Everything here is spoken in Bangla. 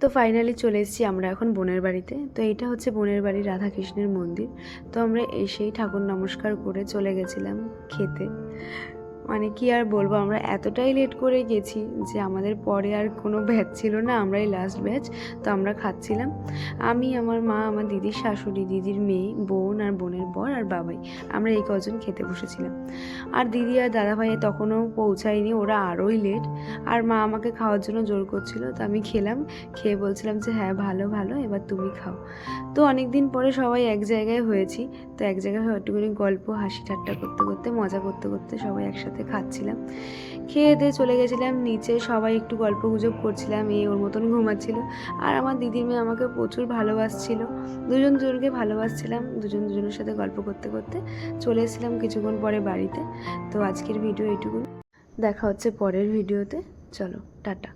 তো ফাইনালি চলে এসেছি আমরা এখন বোনের বাড়িতে। তো এইটা হচ্ছে বোনের বাড়ি রাধাকৃষ্ণের মন্দির। তো আমরা এসেই ঠাকুর নমস্কার করে চলে গেছিলাম খেতে। মানে কি আর বলবো, আমরা এতটাই লেট করে গেছি যে আমাদের পরে আর কোনো ব্যাচ ছিল না, আমরাই লাস্ট ব্যাচ। তো আমরা খাচ্ছিলাম, আমি, আমার মা, আমার দিদির শাশুড়ি, দিদির মেয়ে, বোন আর বোনের বর আর বাবাই, আমরা এই কজন খেতে বসেছিলাম। আর দিদি আর দাদাভাই তখনও পৌঁছায়নি, ওরা আরোই লেট। আর মা আমাকে খাওয়ার জন্য জোর করছিল, তো আমি খেলাম। খেয়ে বলছিলাম যে হ্যাঁ ভালো ভালো, এবার তুমি খাও। তো অনেক দিন পরে সবাই এক জায়গায় হয়েছি, তো এক জায়গায় একটুখানি গল্প হাসি ঠাট্টা করতে করতে মজা করতে করতে সবাই একসাথে খাচ্ছিলাম। খেয়ে দিয়ে চলে গেছিলাম নিচে, সবাই একটু গল্প গুজব করছিলাম, এই ওর মতন ঘুমাচ্ছিল। আর আমার দিদির মেয়ে আমাকে প্রচুর ভালোবাসছিল, দুজন দুজনকে ভালোবাসছিলাম, দুজন দুজনের সাথে গল্প করতে করতে চলে এসেছিলাম কিছুক্ষণ পরে বাড়িতে। তো আজকের ভিডিও এইটুকু, দেখা হচ্ছে পরের ভিডিওতে। চলো টাটা।